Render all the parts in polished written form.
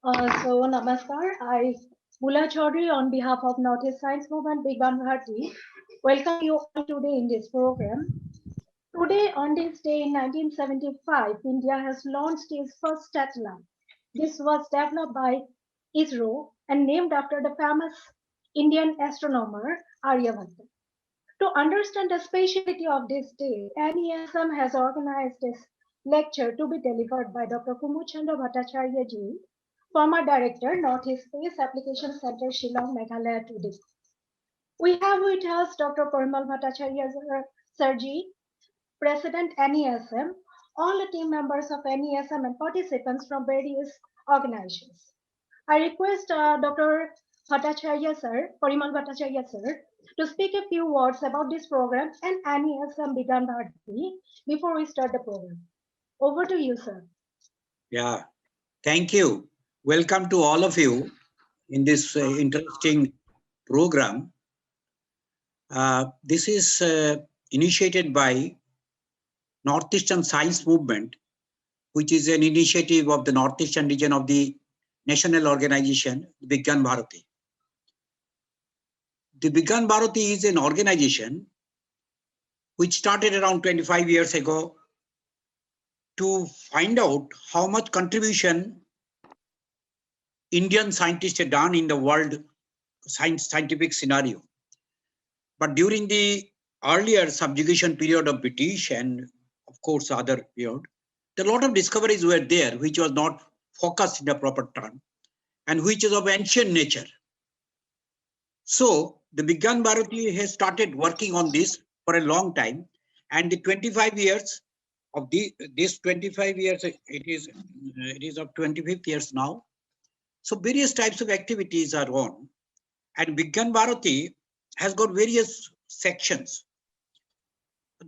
Namaskar. I, Mula Chaudhary, on behalf of Northeast Science Movement, Bigban Bharati, welcome you all today in this program. Today, on this day in 1975, India has launched its first satellite. This was developed by ISRO and named after the famous Indian astronomer Aryabhatta. To understand the speciality of this day, NESM has organized this lecture to be delivered by Dr. Kumud Chandra Bhattacharya ji, former director, Northeast Space Application Center, Shillong, Meghalaya today. We have with us Dr. Parimal Bhattacharya Sarji, President NESM, all the team members of NESM and participants from various organizations. I request Dr. Bhattacharya sir, Parimal Bhattacharya sir, to speak a few words about this program and NESM Bigan Bharati before we start the program. Over to you, sir. Yeah, thank you. Welcome to all of you in this interesting program. This is initiated by Northeastern Science Movement, which is an initiative of the Northeastern region of the national organization, Bigyan Bharati. The Bigyan Bharati is an organization which started around 25 years ago to find out how much contribution Indian scientists have done in the world scientific scenario. But during the earlier subjugation period of British and of course other period, a lot of discoveries were there which was not focused in the proper term and which is of ancient nature. So the Bigyan Bharati has started working on this for a long time, and the 25 years of this 25 years it is of 25th years now. So various types of activities are on, and Bigyan Bharati has got various sections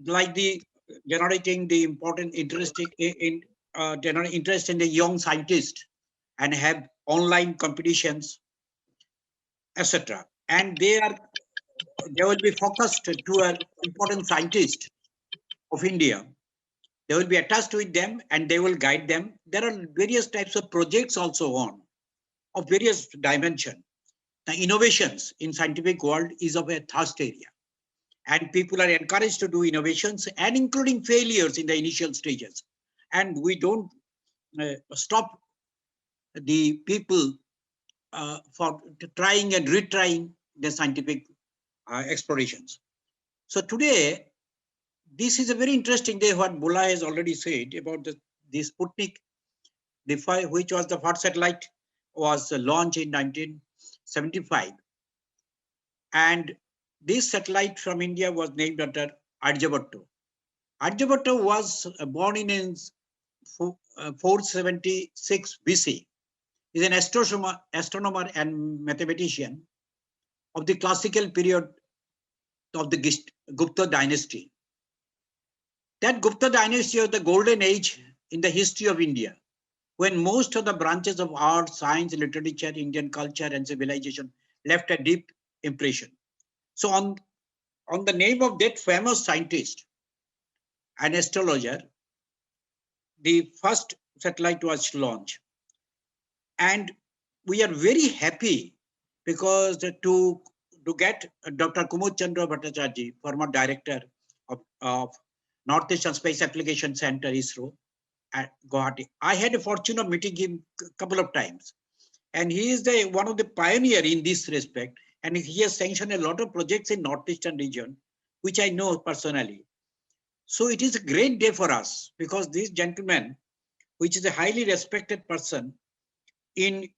like the generating the important interest in general interest in the young scientist and have online competitions, etc. And they will be focused to an important scientist of India. They will be attached with them and they will guide them. There are various types of projects also on of various dimension. The innovations in scientific world is of a thirst area. And people are encouraged to do innovations and including failures in the initial stages. And we don't stop the people for trying and retrying the scientific explorations. So today, this is a very interesting day, what Bula has already said about the Sputnik, which was the first satellite, was launched in 1975. And this satellite from India was named after Aryabhatta. Aryabhatta was born in 476 BC. He is an astronomer and mathematician of the classical period of the Gupta dynasty. That Gupta dynasty was the golden age in the history of India, when most of the branches of art, science, literature, Indian culture, and civilization left a deep impression. So on the name of that famous scientist and astrologer, the first satellite was launched. And we are very happy because to get Dr. Kumud Chandra Bhattacharya, former director of Northeastern Space Application Center, ISRO, at Guwahati. I had a fortune of meeting him a couple of times. And he is one of the pioneer in this respect. And he has sanctioned a lot of projects in Northeastern region, which I know personally. So it is a great day for us because this gentleman, which is a highly respected person in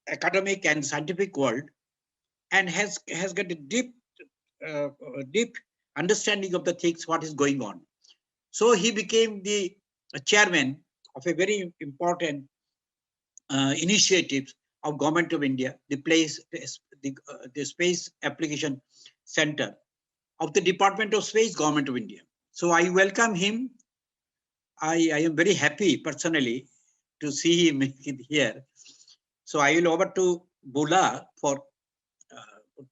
academic and scientific world, and has got a deep understanding of the things, what is going on. So he became the chairman of a very important initiatives of Government of India, the Space Application Center of the Department of Space, Government of India. So I welcome him. I am very happy personally to see him here. So I will over to Bula for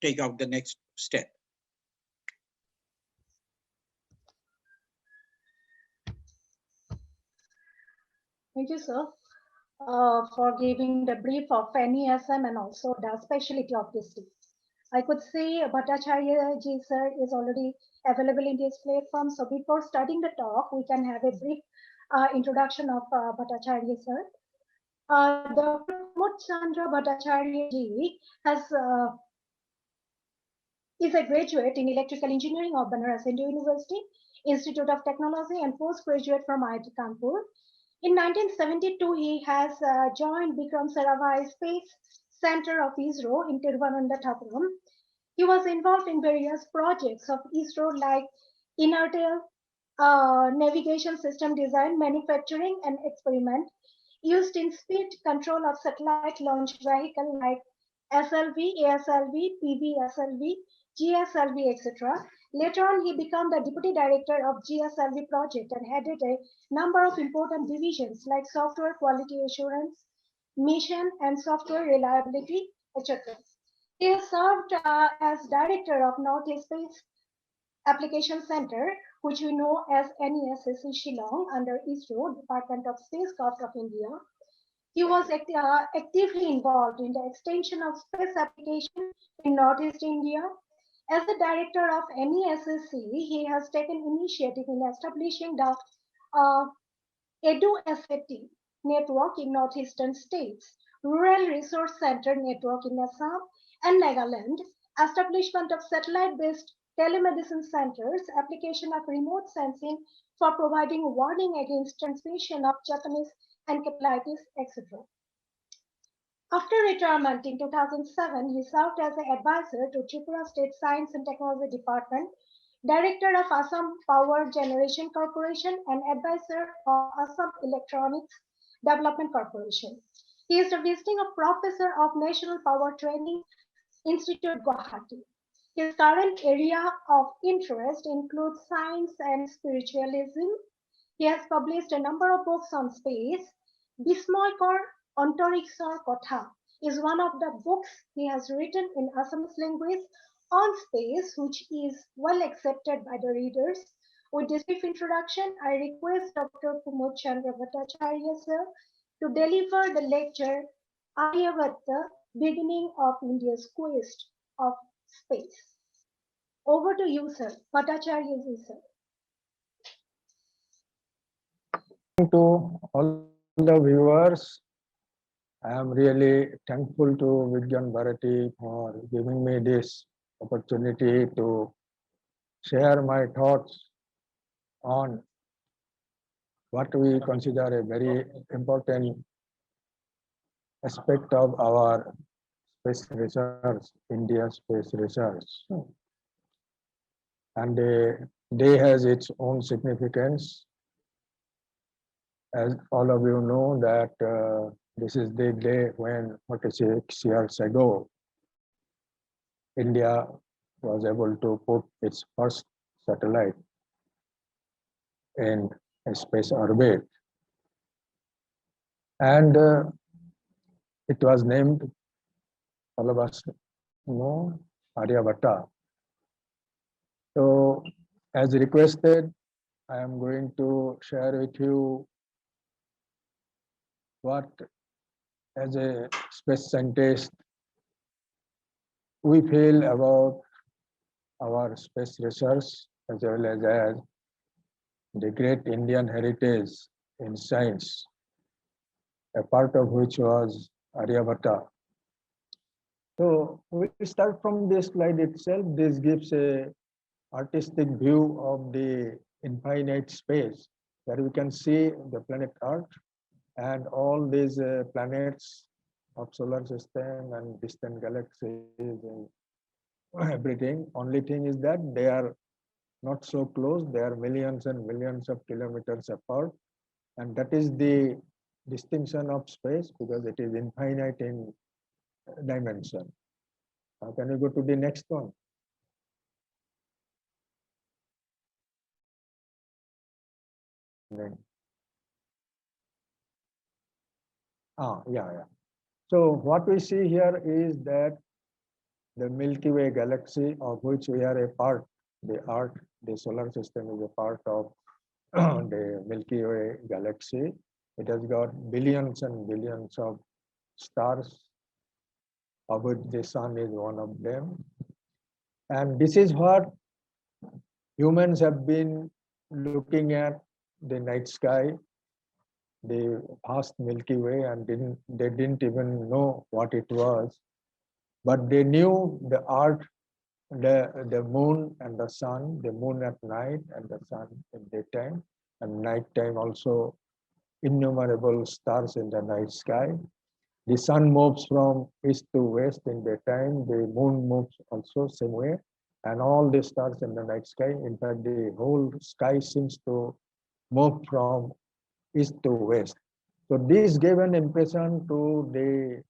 take out the next step. Thank you, sir. for giving the brief of NESM and also the specialty of this team. I could say Bhattacharya ji sir is already available in this platform. So before starting the talk, we can have a brief introduction of Bhattacharya sir. Dr. Pramod Chandra Bhattacharya ji is a graduate in electrical engineering of Banaras Hindu University, Institute of Technology, and postgraduate from IIT Kanpur. In 1972, he has joined Bikram Sarabhai Space Center of ISRO in Tiruvananthapuram. He was involved in various projects of ISRO like inertial navigation system design, manufacturing, and experiment used in speed control of satellite launch vehicle like SLV, ASLV, PVSLV, GSLV, etc. Later on, he became the deputy director of GSLV project and headed a number of important divisions like software quality assurance, mission and software reliability, etc. He has served as director of Northeast Space Application Center, which we know as NESSC Shillong under ISRO, Department of Spacecraft of India. He was actively involved in the extension of space application in Northeast India. As the director of NESSC, he has taken initiative in establishing the EduSFT network in northeastern states, Rural Resource Center network in Assam and Nagaland, establishment of satellite-based telemedicine centers, application of remote sensing for providing warning against transmission of Japanese encephalitis, etc. After retirement in 2007, he served as an advisor to Tripura State Science and Technology Department, director of Assam Power Generation Corporation, and advisor of Assam Electronics Development Corporation. He is the visiting professor of National Power Training Institute, Guwahati. His current area of interest includes science and spiritualism. He has published a number of books on space. Bismoykor Antarikshar Kotha is one of the books he has written in Assamese language on space, which is well accepted by the readers. With this brief introduction, I request Dr. Pramod Chandra Bhattacharya sir to deliver the lecture Aryabhatta, Beginning of India's Quest of Space. Over to you, sir. Bhattacharya ji, sir. To all the viewers, I am really thankful to Vigyan Bharati for giving me this opportunity to share my thoughts on what we consider a very important aspect of our space research, India's space research. And the day has its own significance. As all of you know that this is the day when 46 years ago, India was able to put its first satellite in a space orbit. And it was named, all of us know, Aryabhatta. So as requested, I am going to share with you what, as a space scientist, we feel about our space research as well as the great Indian heritage in science, a part of which was Aryabhatta. So we start from this slide itself. This gives a artistic view of the infinite space, where we can see the planet Earth and all these planets of solar system and distant galaxies and everything. Only thing is that they are not so close. They are millions and millions of kilometers apart. And that is the distinction of space, because it is infinite in dimension. Now can we go to the next one? Yeah. So what we see here is that the Milky Way galaxy, of which we are a part, the Earth, the solar system is a part of the Milky Way galaxy. It has got billions and billions of stars, of which the sun is one of them. And this is what humans have been looking at the night sky, the vast Milky Way, and they didn't even know what it was. But they knew the earth, the moon and the sun, the moon at night and the sun in daytime, and nighttime also innumerable stars in the night sky. The sun moves from east to west in daytime, the moon moves also same way, and all the stars in the night sky. In fact, the whole sky seems to move from east to west. So this gave an impression to the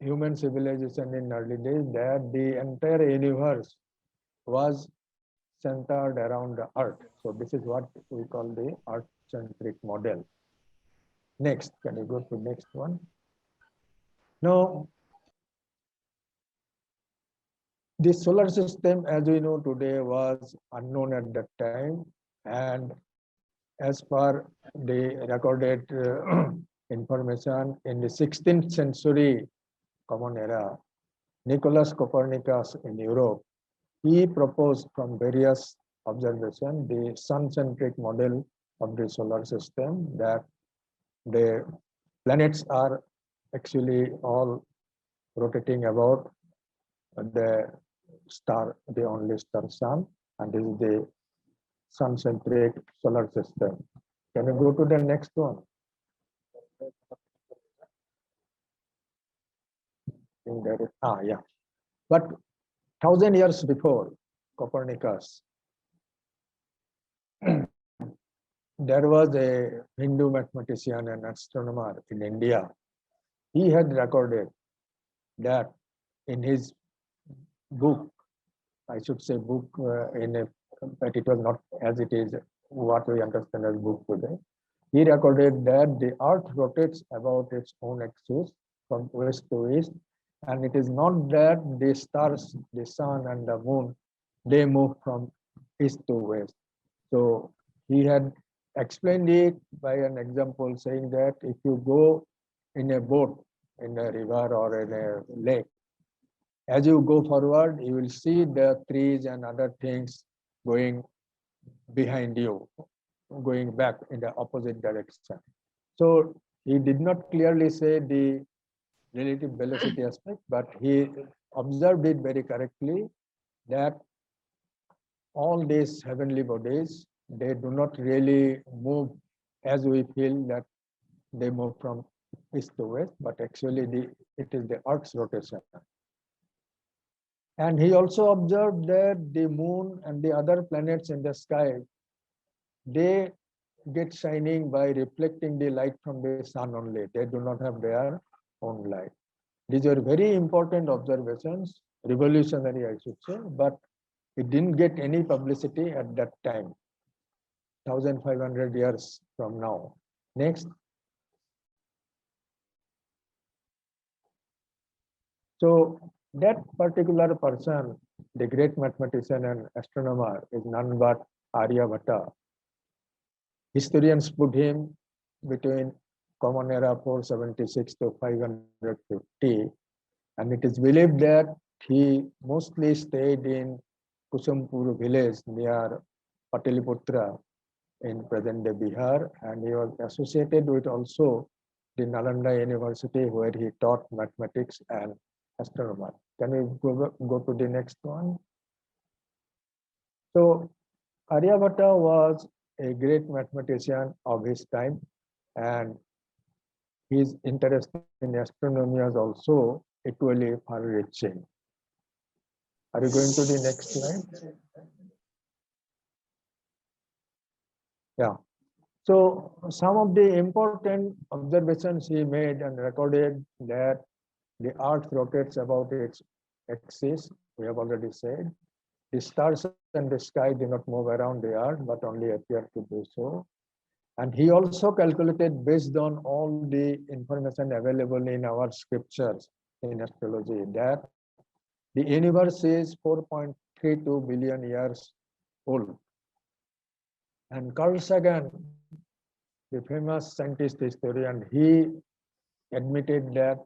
human civilization in early days that the entire universe was centered around the earth. So this is what we call the earth-centric model. Next, can you go to next one? Now, the solar system, as we know today, was unknown at that time. And as per the recorded information, in the 16th century Common Era, Nicholas Copernicus in Europe, he proposed from various observations the sun-centric model of the solar system, that the planets are actually all rotating about the star, the only star sun, and this is the sun-centric solar system. Can you go to the next one? Yeah. But 1,000 years before Copernicus, there was a Hindu mathematician and astronomer in India. He had recorded that in his book, I should say book but it was not as it is what we understand as book today. He recorded that the earth rotates about its own axis from west to east, and it is not that the stars, the sun and the moon, they move from east to west. So he had explained it by an example, saying that if you go in a boat in a river or in a lake, as you go forward, you will see the trees and other things going behind you, going back in the opposite direction. So he did not clearly say the relative velocity aspect, but he observed it very correctly that all these heavenly bodies, they do not really move as we feel that they move from east to west, but actually it is the Earth's rotation. And he also observed that the moon and the other planets in the sky, they get shining by reflecting the light from the sun only. They do not have their own light. These are very important observations, revolutionary, I should say, but it didn't get any publicity at that time, 1,500 years from now. Next. So that particular person, the great mathematician and astronomer, is none but Aryabhatta. Historians put him between Common Era 476 to 550, and it is believed that he mostly stayed in Kusumpur village near Pataliputra in present-day Bihar, and he was associated with also the Nalanda University, where he taught mathematics and astronomy. Can we go to the next one? So Aryabhatta was a great mathematician of his time, and his interest in astronomy was also equally far-reaching. Are you going to the next slide? Yeah. So some of the important observations he made and recorded, that the Earth rotates about its axis, we have already said. The stars and the sky do not move around the Earth, but only appear to do so. And he also calculated, based on all the information available in our scriptures in astrology, that the universe is 4.32 billion years old. And Carl Sagan, the famous scientist historian, he admitted that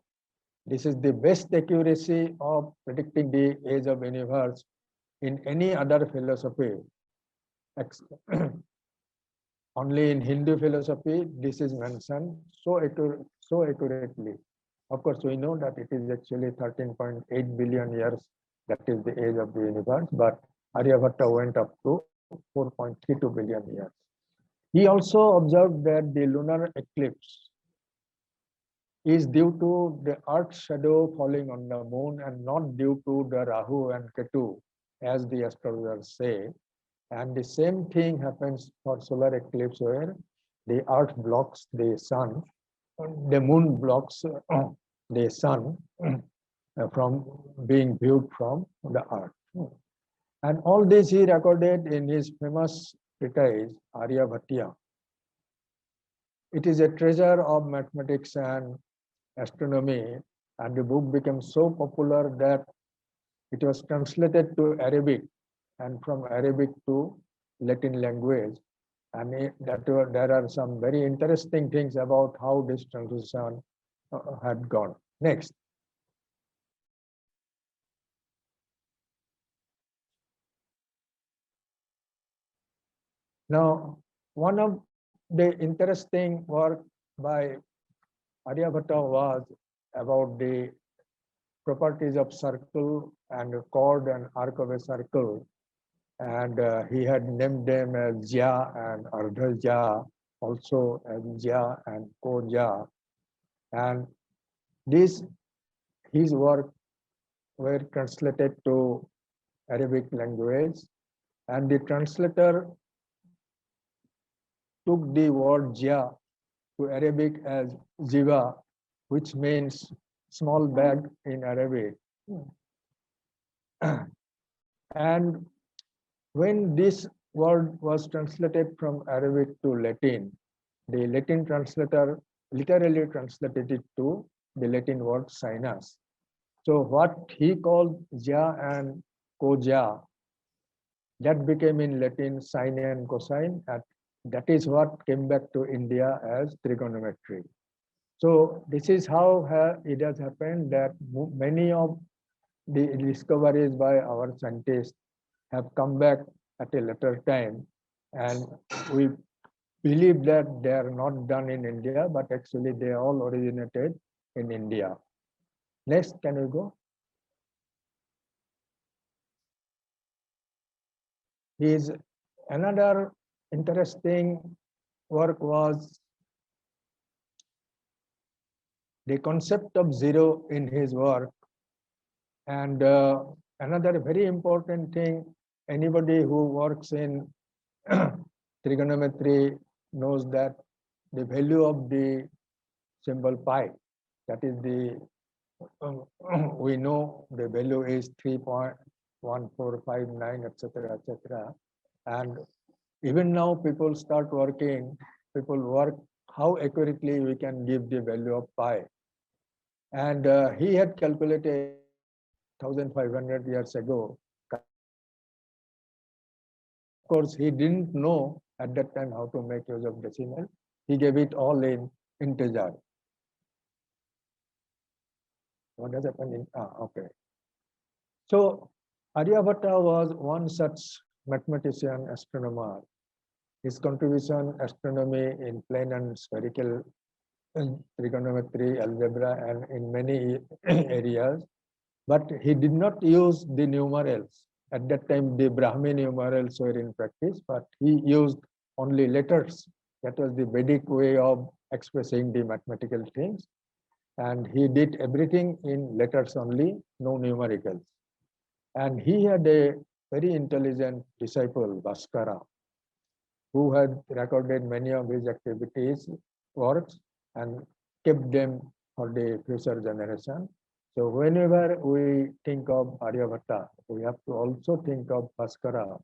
this is the best accuracy of predicting the age of universe in any other philosophy. Only in Hindu philosophy this is mentioned so accurately. Of course, we know that it is actually 13.8 billion years, that is the age of the universe, but Aryabhatta went up to 4.32 billion years. He also observed that the lunar eclipse is due to the Earth's shadow falling on the moon and not due to the Rahu and Ketu, as the astrologers say. And the same thing happens for solar eclipse, where the Earth blocks the sun, the moon blocks the sun from being viewed from the Earth. And all this he recorded in his famous treatise, Aryabhatiya. It is a treasure of mathematics and astronomy, and the book became so popular that it was translated to Arabic, and from Arabic to Latin language. And there are some very interesting things about how this translation had gone. Next. Now, one of the interesting work by Aryabhatta was about the properties of circle and chord and arc of a circle. And he had named them as Jya and Ardha Jya, also as Jya and Ko Jya. And his work were translated to Arabic language, and the translator took the word Jya to Arabic as Jiva, which means small bag in Arabic. And when this word was translated from Arabic to Latin, the Latin translator literally translated it to the Latin word sinus. So what he called Ja and Koja, that became in Latin sine and cosine, and that is what came back to India as trigonometry. So this is how it has happened that many of the discoveries by our scientists have come back at a later time, and we believe that they are not done in India, but actually they all originated in India. Next, can we go? His another interesting work was the concept of zero in his work. And another very important thing, anybody who works in trigonometry knows that the value of the symbol pi, that is the, we know the value is 3.1459, etc., etc. And even now people start working, people work how accurately we can give the value of pi. And he had calculated 1500 years ago. Of course, he didn't know at that time how to make use of decimal. He gave it all in integer. What has happened in, okay. So Aryabhatta was one such mathematician, astronomer. His contribution astronomy in plane and spherical trigonometry, algebra, and in many areas. But he did not use the numerals. At that time, the Brahmi numerals were in practice, but he used only letters. That was the Vedic way of expressing the mathematical things. And he did everything in letters only, no numericals. And he had a very intelligent disciple, Bhaskara, who had recorded many of his activities, works, and kept them for the future generation. So whenever we think of Aryabhatta, we have to also think of Bhaskara,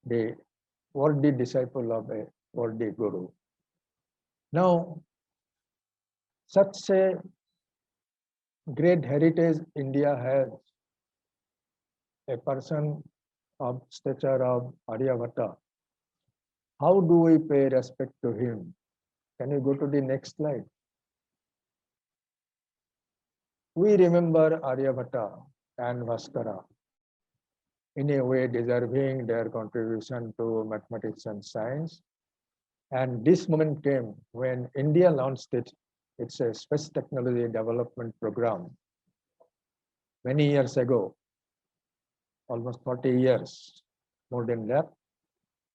the worthy disciple of a worthy guru. Now, such a great heritage India has, a person of stature of Aryabhatta. How do we pay respect to him? Can you go to the next slide? We remember Aryabhatta and Bhaskara in a way deserving their contribution to mathematics and science. And this moment came when India launched its space technology development program many years ago, almost 40 years, more than that,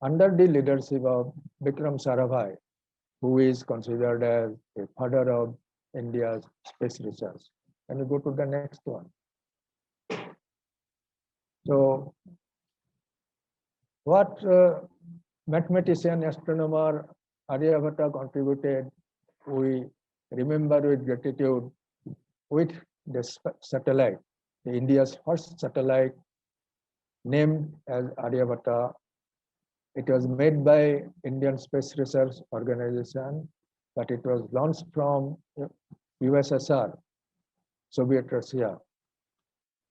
under the leadership of Vikram Sarabhai, who is considered as a father of India's space research. Can you go to the next one? So, what mathematician, astronomer Aryabhatta contributed, we remember with gratitude with the satellite, India's first satellite named as Aryabhatta. It was made by Indian Space Research Organization, but it was launched from USSR, Soviet Russia,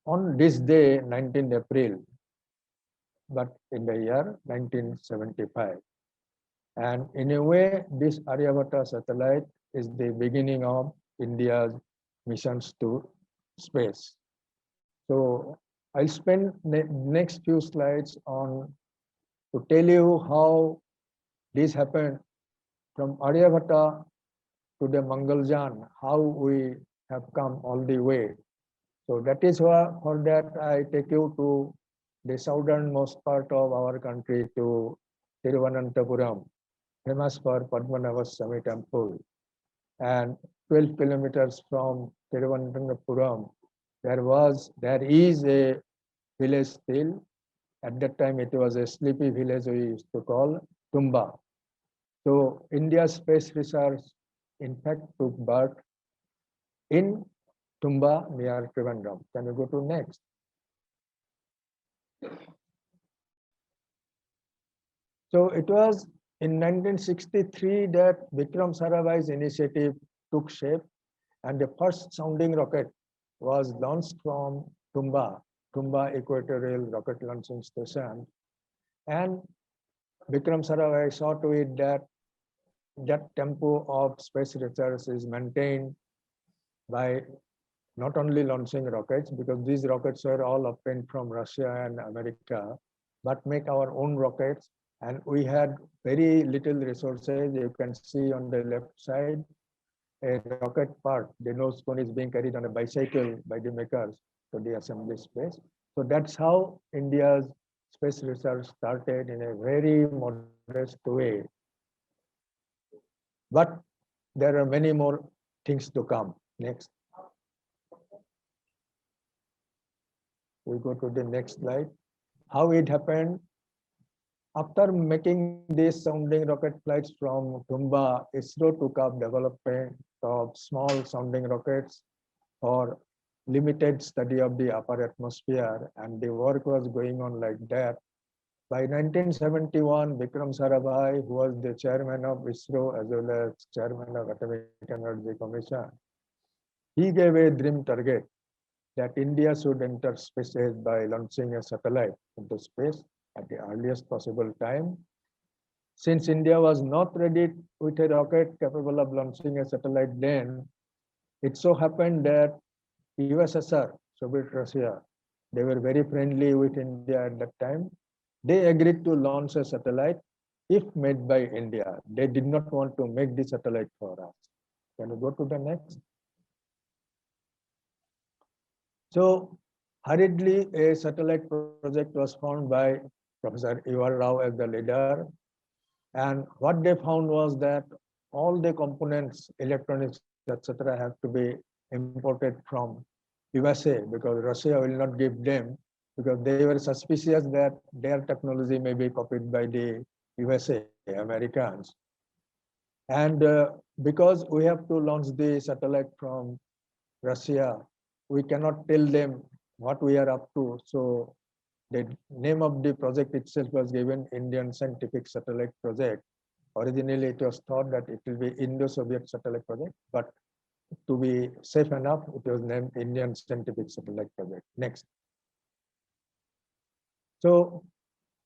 on this day, 19th April, but in the year 1975. And in a way, this Aryabhatta satellite is the beginning of India's missions to space. So I'll spend the next few slides on to tell you how this happened from Aryabhatta to the Mangalyaan, how we have come all the way. So that is why, for that I take you to the southernmost part of our country, to Thiruvananthapuram, famous for Padmanabha Swami Temple. And 12 kilometers from Thiruvananthapuram, there is a village still. At that time, it was a sleepy village we used to call Tumba. So India's space research, in fact, took birth in Tumba near Trivandrum. Can you go to next? So it was in 1963 that Vikram Sarabhai's initiative took shape, and the first sounding rocket was launched from Tumba Equatorial Rocket Launching Station. And Vikram Sarabhai saw to it that tempo of space research is maintained by not only launching rockets, because these rockets were all obtained from Russia and America, but make our own rockets. And we had very little resources. You can see on the left side, a rocket part, the nose cone is being carried on a bicycle by the makers to the assembly space. So that's how India's space research started in a very modest way. But there are many more things to come. Next. We go to the next slide. How it happened. After making these sounding rocket flights from Tumba, ISRO took up development of small sounding rockets for limited study of the upper atmosphere, and the work was going on like that. By 1971, Vikram Sarabhai, who was the chairman of ISRO as well as chairman of Atomic Energy Commission, he gave a dream target that India should enter space age by launching a satellite into space at the earliest possible time. Since India was not ready with a rocket capable of launching a satellite then, it so happened that USSR, Soviet Russia, they were very friendly with India at that time. They agreed to launch a satellite if made by India. They did not want to make the satellite for us. Can you go to the next? So hurriedly, a satellite project was formed by Professor Ivar Rao as the leader. And what they found was that all the components, electronics, etc., have to be imported from USA, because Russia will not give them, because they were suspicious that their technology may be copied by the USA, Americans. And because we have to launch the satellite from Russia, we cannot tell them what we are up to. So the name of the project itself was given Indian Scientific Satellite Project. Originally, it was thought that it will be Indo-Soviet Satellite Project, but to be safe enough, it was named Indian Scientific Satellite Project. Next. So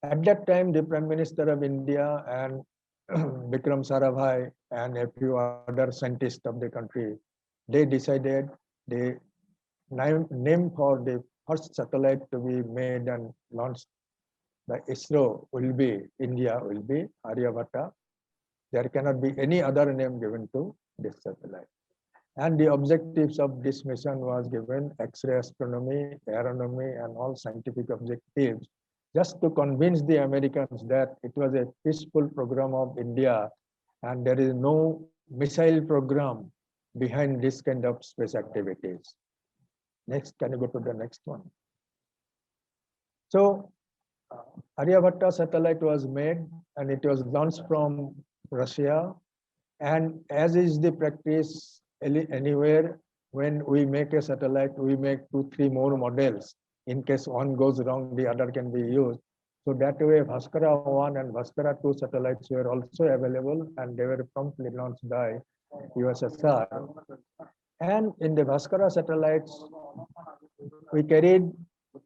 at that time, the Prime Minister of India and Vikram Sarabhai and a few other scientists of the country, they decided the name for the first satellite to be made and launched by ISRO will be, India will be Aryabhatta. There cannot be any other name given to this satellite. And the objectives of this mission was given X-ray astronomy, aeronomy, and all scientific objectives, just to convince the Americans that it was a peaceful program of India and there is no missile program behind this kind of space activities. Next, can you go to the next one? So, Aryabhatta satellite was made and it was launched from Russia. And as is the practice anywhere, when we make a satellite, we make 2-3 more models. In case one goes wrong, the other can be used. So that way, Bhaskara 1 and Bhaskara 2 satellites were also available and they were promptly launched by USSR. And in the Bhaskara satellites, we carried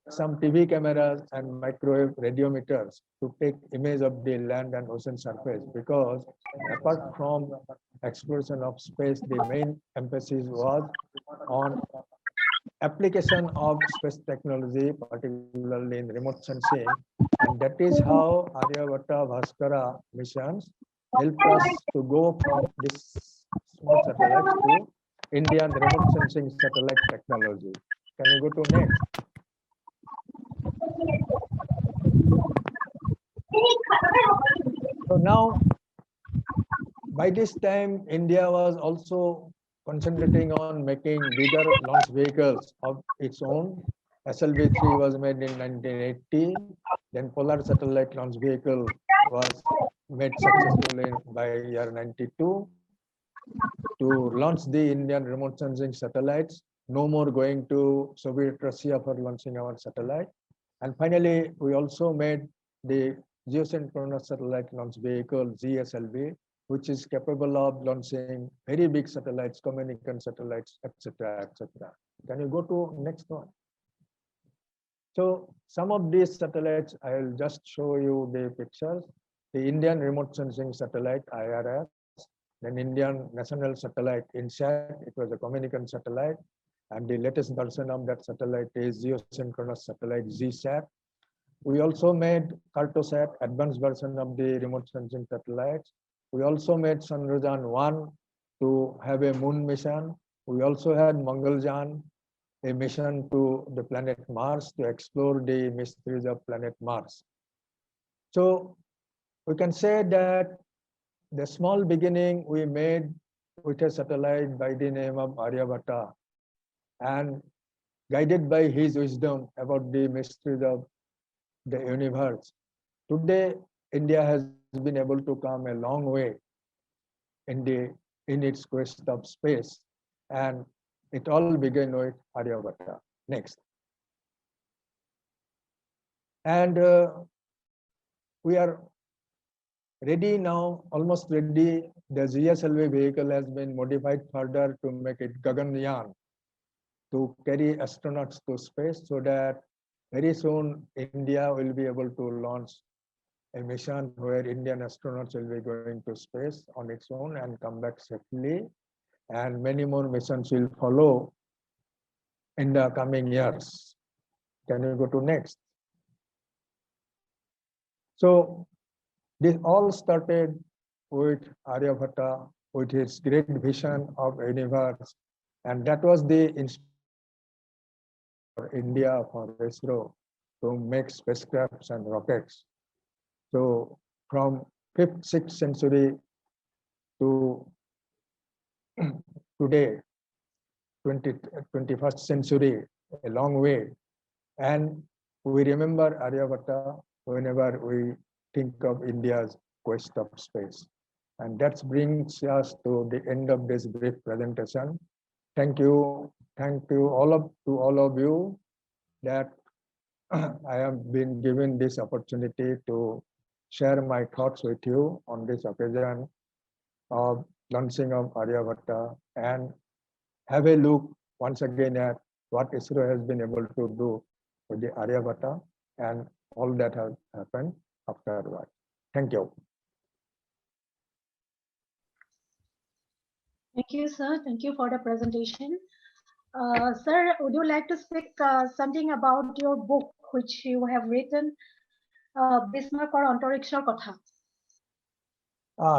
some TV cameras and microwave radiometers to take image of the land and ocean surface, because apart from exploration of space, the main emphasis was on application of space technology, particularly in remote sensing. And that is how Aryabhatta Bhaskara missions helped us to go from this small satellites to Indian remote sensing satellite technology. Can you go to next? So now, by this time, India was also concentrating on making bigger launch vehicles of its own. SLV-3 was made in 1980. Then Polar Satellite Launch Vehicle was made successfully by year 92. To launch the Indian remote sensing satellites, no more going to Soviet Russia for launching our satellite. And finally, we also made the Geosynchronous Satellite Launch Vehicle, GSLV, which is capable of launching very big satellites, communication satellites, etc., etc. Can you go to next one? So some of these satellites, I will just show you the pictures. The Indian Remote Sensing Satellite, IRS, then Indian National Satellite, INSAT, it was a communication satellite. And the latest version of that satellite is Geosynchronous Satellite, GSAT. We also made Cartosat, advanced version of the remote sensing satellites. We also made Chandrayaan 1 to have a moon mission. We also had Mangalyaan, a mission to the planet Mars to explore the mysteries of planet Mars. So we can say that the small beginning we made with a satellite by the name of Aryabhatta, and guided by his wisdom about the mysteries of the universe. Today, India has been able to come a long way in its quest of space, and it all began with Aryabhatta. Next. And we are ready now, almost ready. The GSLV vehicle has been modified further to make it Gaganyaan, to carry astronauts to space, so that very soon India will be able to launch a mission where Indian astronauts will be going to space on its own and come back safely. And many more missions will follow in the coming years. Can you go to next? So this all started with Aryabhatta, with his great vision of universe. And that was the inspiration for India, for ISRO, to make spacecrafts and rockets. So from 5th, 6th century to today, 21st century, a long way. And we remember Aryabhatta whenever we think of India's quest of space. And that brings us to the end of this brief presentation. Thank you all of you that I have been given this opportunity to share my thoughts with you on this occasion of launching of Aryabhatta, and have a look once again at what ISRO has been able to do with the Aryabhatta and all that has happened afterward. Thank you. Thank you, sir. Thank you for the presentation. Sir, would you like to speak something about your book which you have written, Bismarck or Antarikshar Kotha?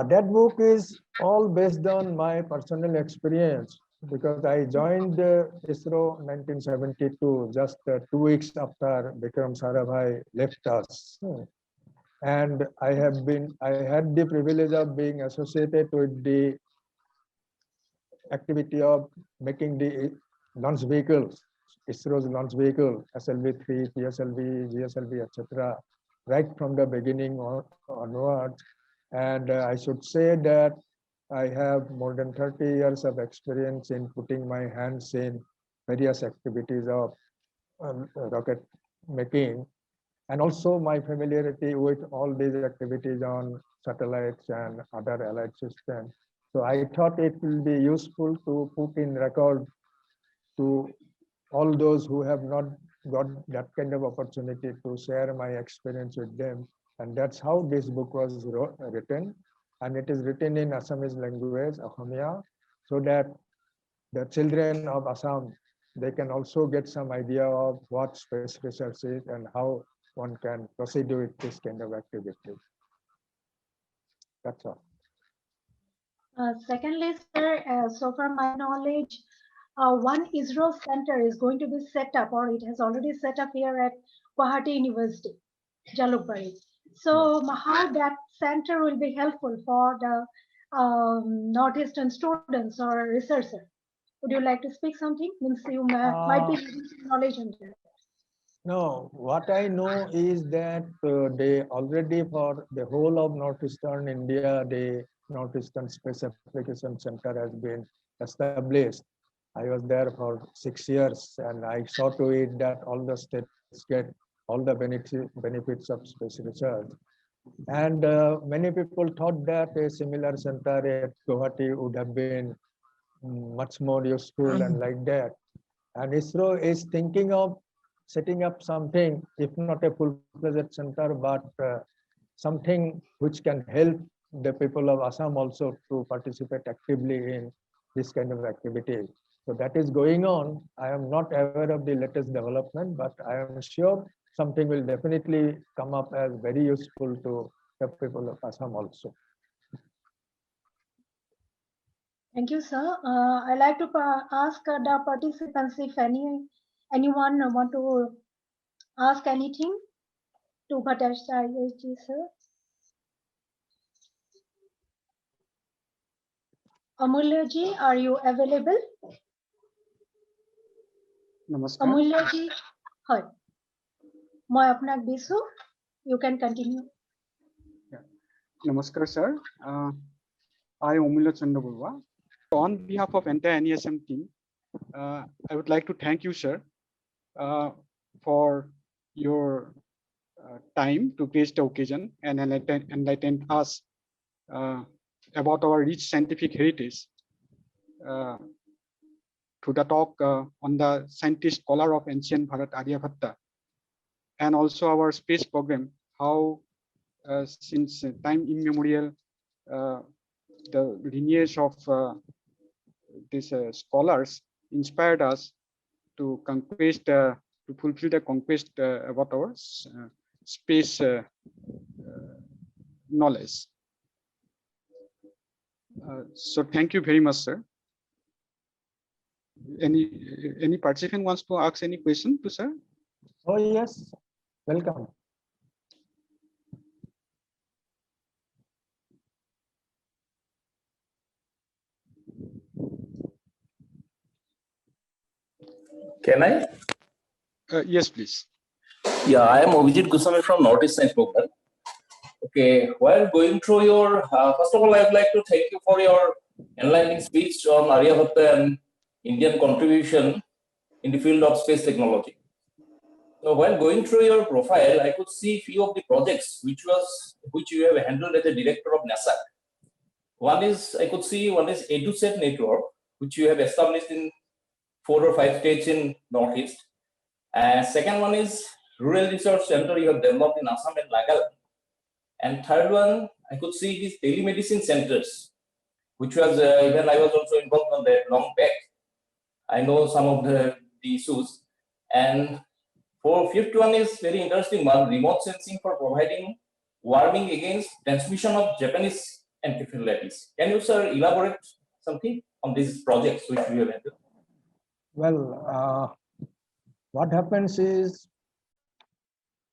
That book is all based on my personal experience because I joined ISRO 1972, just 2 weeks after Vikram Sarabhai left us. And I had the privilege of being associated with the activity of making the launch vehicles, ISRO's launch vehicle, SLV-3, PSLV, GSLV, etc., right from the beginning onwards. And I should say that I have more than 30 years of experience in putting my hands in various activities of rocket making, and also my familiarity with all these activities on satellites and other allied systems. So I thought it will be useful to put in record to all those who have not got that kind of opportunity to share my experience with them. And that's how this book was written. And it is written in Assamese language, Assamia, so that the children of Assam, they can also get some idea of what space research is and how one can proceed with this kind of activity. That's all. Secondly, sir, so far my knowledge, one ISRO center is going to be set up, or it has already set up here at Guwahati University, Jalukbari. So how that center will be helpful for the Northeastern students or researchers? Would you like to speak something? Means you might be having some knowledge on that. No, what I know is that they already for the whole of Northeastern India, the Northeastern Space Application Center has been established. I was there for 6 years and I saw to it that all the states get all the benefits of space research. And many people thought that a similar center at Guwahati would have been much more useful and like that. And ISRO is thinking of setting up something, if not a full-fledged center, but something which can help the people of Assam also to participate actively in this kind of activity. So that is going on. I am not aware of the latest development, but I am sure something will definitely come up as very useful to the people of Assam also. Thank you, sir. I'd like to ask the participants if anyone want to ask anything to Bhattacharya ji, sir. Amulya ji, are you available? Namaskar. Amulya ji, hi. Moi apnak bisu. You can continue. Namaskar, sir. I am Amulya Chandaburwa. On behalf of entire NESM team, I would like to thank you, sir, for your time to grace the occasion and enlighten us about our rich scientific heritage through the talk on the scientist scholar of ancient Bharat, Aryabhatta, and also our space program, how since time immemorial the lineage of these scholars inspired us to conquest, to fulfill the conquest about our space knowledge. So thank you very much, sir. Any participant wants to ask any question to sir? Oh yes, welcome. Can I? Yes, please. Yeah, I am Abhijit Goswami from Northeast Science Program. Okay, while going through your, first of all, I would like to thank you for your enlightening speech on Aryabhatta and Indian contribution in the field of space technology. So while going through your profile, I could see few of the projects which you have handled as a director of NASA. One is EduSat network, which you have established in 4 or 5 states in Northeast. And second one is Rural Research Center you have developed in Assam and Nagaland. And third one, I could see these telemedicine centers which was even I was also involved on that long back. I know some of the issues. And for fifth one is very interesting one, remote sensing for providing warning against transmission of Japanese encephalitis. Can you, sir, elaborate something on these projects which we have entered? Well, what happens is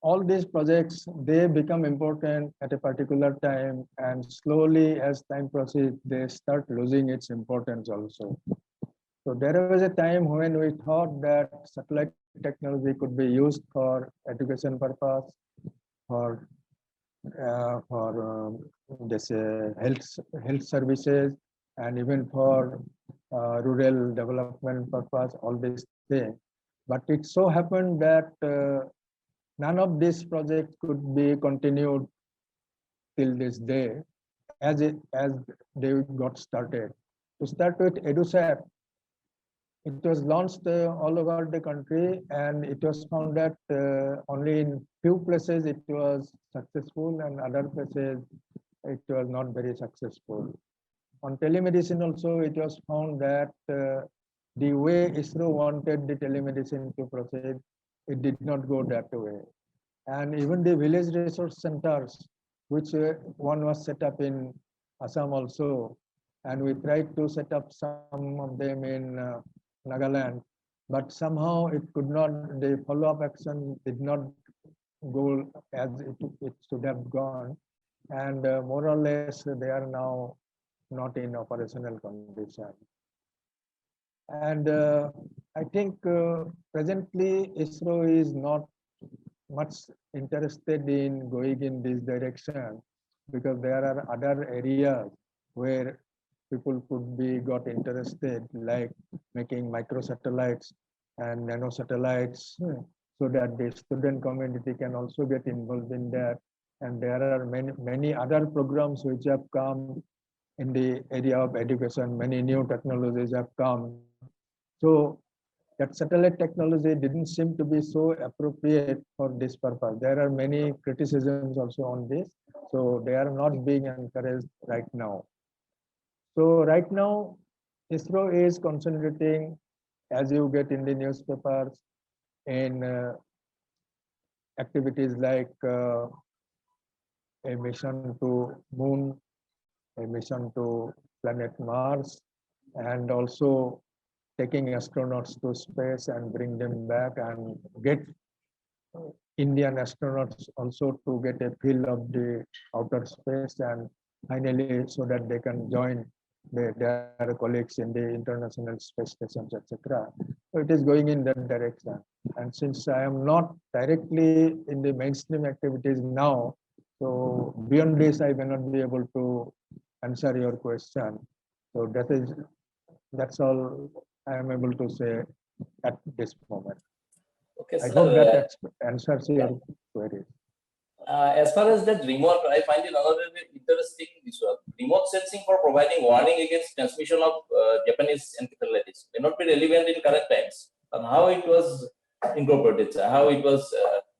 all these projects, they become important at a particular time, and slowly as time proceeds, they start losing its importance also. So there was a time when we thought that satellite technology could be used for education purpose, for this health services, and even for rural development purpose, all these things. But it so happened that none of these projects could be continued till this day as they got started. To start with EduSat, it was launched all over the country, and it was found that only in few places it was successful, and other places it was not very successful. On telemedicine also, it was found that the way ISRO wanted the telemedicine to proceed, it did not go that way. And even the village resource centers, which one was set up in Assam also, and we tried to set up some of them in Nagaland, but somehow it could not, the follow-up action did not go as it should have gone. And more or less, they are now not in operational condition. And I think presently ISRO is not much interested in going in this direction, because there are other areas where people could be got interested, like making microsatellites and nanosatellites, so that the student community can also get involved in that. And there are many other programs which have come in the area of education. Many new technologies have come. So that satellite technology didn't seem to be so appropriate for this purpose. There are many criticisms also on this. So they are not being encouraged right now. So right now, ISRO is concentrating, as you get in the newspapers, in activities like a mission to Moon, a mission to planet Mars, and also taking astronauts to space and bring them back, and get Indian astronauts also to get a feel of the outer space, and finally so that they can join their colleagues in the international space stations, etc. So it is going in that direction. And since I am not directly in the mainstream activities now, so beyond this I may not be able to answer your question. So that's all I am able to say at this moment. Okay, I sir, hope that answers your query. as far as that remote, I find it another interesting issue. Remote sensing for providing warning against transmission of Japanese encephalitis may not be relevant in current times, but how it was incorporated, how it was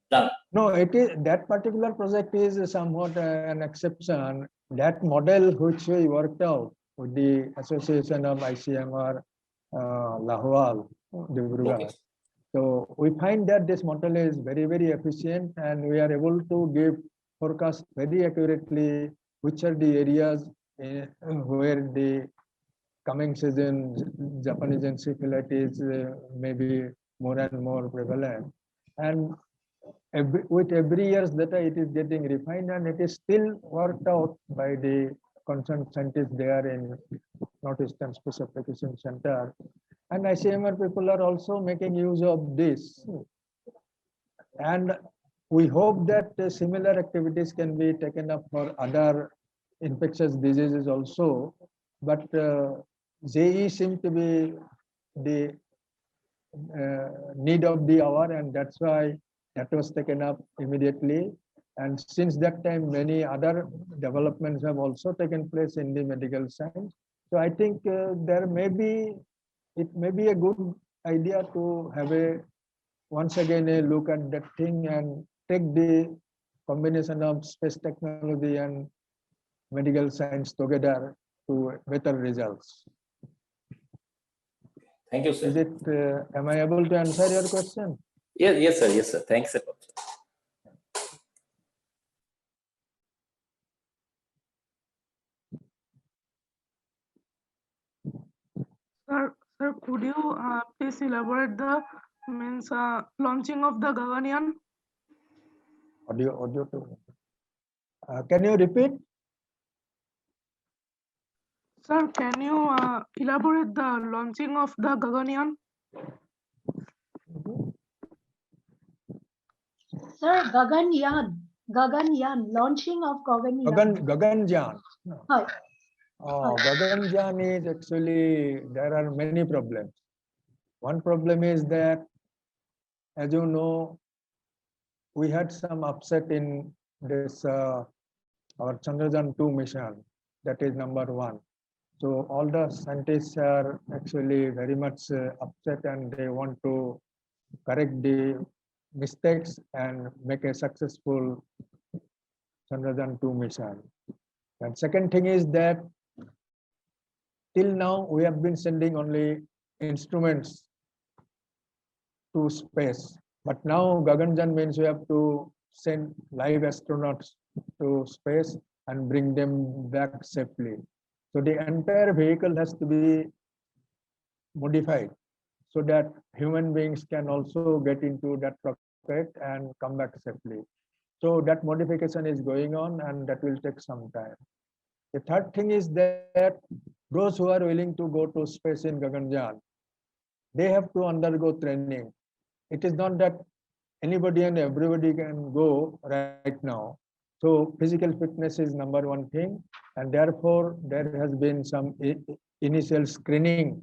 done. No, it is that particular project is somewhat an exception. That model which we worked out with the association of ICMR Lahwal, Dibrugarh. Okay. So we find that this model is very, very efficient, and we are able to give forecast very accurately which are the areas where the coming season Japanese encephalitis may be more and more prevalent. And with every year's data, it is getting refined, and it is still worked out by the concerned scientists there in Northeastern Space Application Center. And ICMR people are also making use of this. And we hope that similar activities can be taken up for other infectious diseases also. But JE seemed to be the need of the hour, and that's why that was taken up immediately. And since that time, many other developments have also taken place in the medical science. So I think it may be a good idea to have once again a look at that thing and take the combination of space technology and medical science together to better results. Thank you, sir. Is it, am I able to answer your question? Yes, sir. Yes, sir. Thanks a lot. Sir, could you please elaborate the launching of the Gaganyaan? Audio to. Can you repeat? Sir, can you elaborate the launching of the Gaganyaan? Sir, Gaganyaan, launching of Gaganyaan. Gaganyaan. No. Hi. Oh, Gaganyaan is actually, there are many problems. One problem is that, as you know, we had some upset in this, our Chandrayaan-2 mission. That is number one. So all the scientists are actually very much upset, and they want to correct the mistakes and make a successful Chandrayaan-2 mission. And second thing is that till now we have been sending only instruments to space, but now Gaganyaan means we have to send live astronauts to space and bring them back safely. So the entire vehicle has to be modified so that human beings can also get into that rocket and come back safely. So that modification is going on, and that will take some time. The third thing is that those who are willing to go to space in Gaganyaan, they have to undergo training. It is not that anybody and everybody can go right now. So physical fitness is number one thing, and therefore there has been some initial screening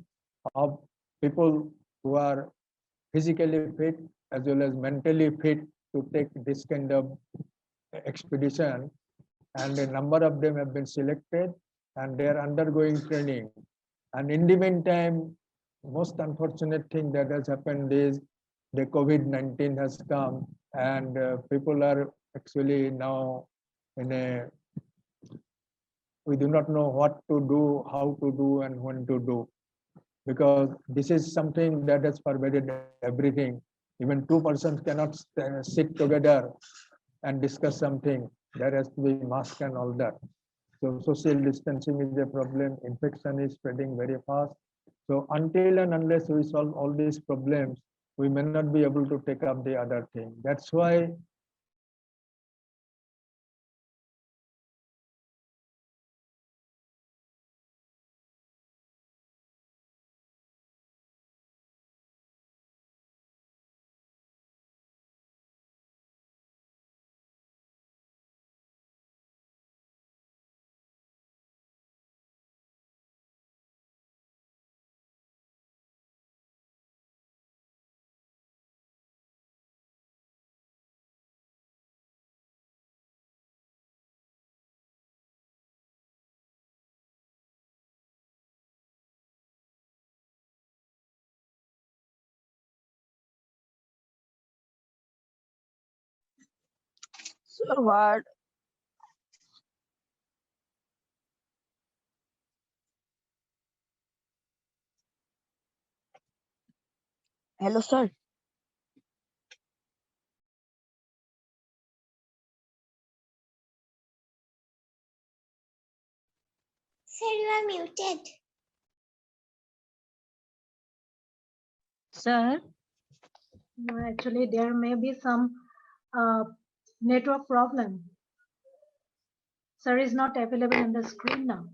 of people who are physically fit as well as mentally fit to take this kind of expedition, and a number of them have been selected and they are undergoing training. And in the meantime, most unfortunate thing that has happened is the COVID-19 has come, and people are actually now in a, we do not know what to do, how to do, and when to do, because this is something that has pervaded everything. Even two persons cannot sit together and discuss something. There has to be mask and all that. So social distancing is a problem. Infection is spreading very fast. So until and unless we solve all these problems, we may not be able to take up the other thing. That's why So what? Hello, sir. Sir, you are muted. Sir, No, actually, there may be some network problem. Sir is not available on the screen now.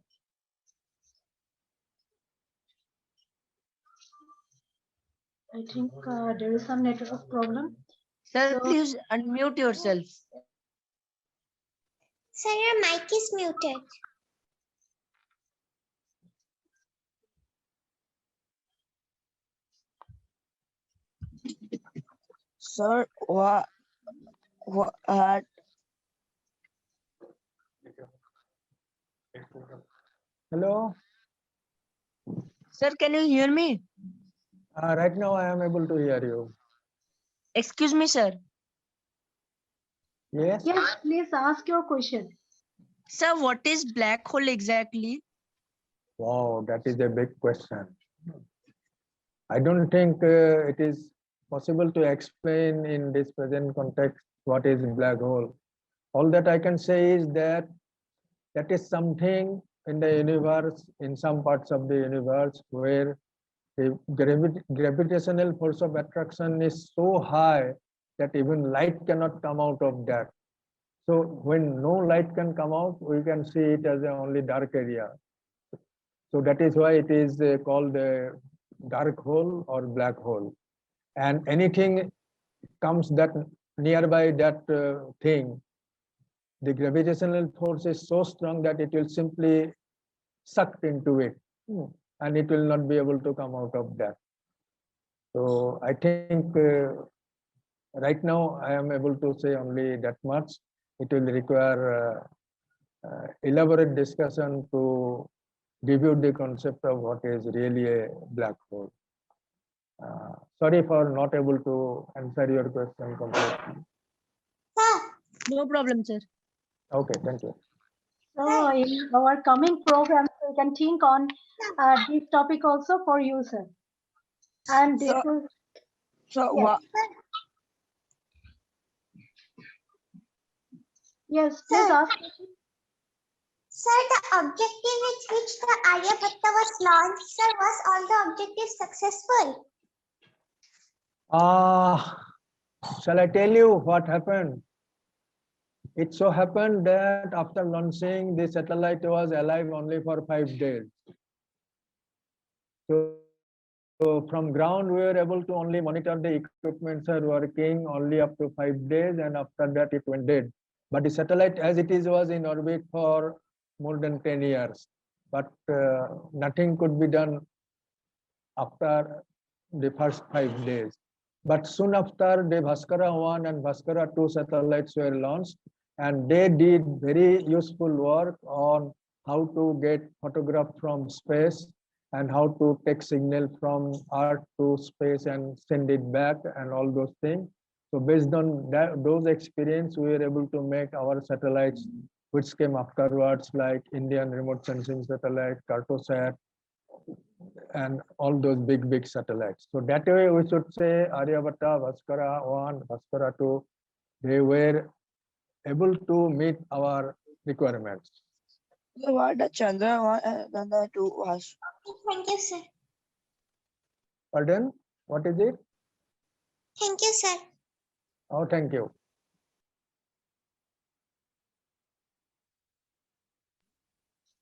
I think there is some network problem. sir, So- please unmute yourself. Sir, your mic is muted. Sir, what? hello. Sir, can you hear me? Right now I am able to hear you. Excuse me, sir. Yes. Yes, please ask your question. Sir, what is black hole exactly? Wow, that is a big question. I don't think it is possible to explain in this present context what is black hole. All that I can say is that that is something in the universe, in some parts of the universe, where the gravitational force of attraction is so high that even light cannot come out of that. So when no light can come out, we can see it as a only dark area. So that is why it is called a dark hole or black hole. And anything comes that nearby that thing, the gravitational force is so strong that it will simply sucked into it, and it will not be able to come out of that. So I think right now I am able to say only that much. It will require elaborate discussion to give you the concept of what is really a black hole. Sorry for not able to answer your question completely. Sir, No problem, sir. Okay, thank you. So in our coming programs, we can think on this topic also for you, sir. And this So- will, So yes, yes, please Sir. ask. sir, the objective with which the Aryabhatta was launched, sir, was all the objectives successful? Shall I tell you what happened? It so happened that after launching, the satellite was alive only for 5 days. So from ground, we were able to only monitor the equipment are working only up to 5 days, and after that it went dead. But the satellite as it is was in orbit for more than 10 years. But nothing could be done after the first 5 days. But soon after, the Bhaskara 1 and Bhaskara 2 satellites were launched, and they did very useful work on how to get photograph from space and how to take signal from Earth to space and send it back and all those things. So based on that, those experience, we were able to make our satellites, which came afterwards, like Indian remote sensing satellite, Cartosat, and all those big satellites. So that way we should say Aryabhatta, Bhaskara 1, Bhaskara 2, they were able to meet our requirements. what the Chandra and the two was. Thank you, sir. Pardon? What is it? Thank you, sir. Oh, thank you.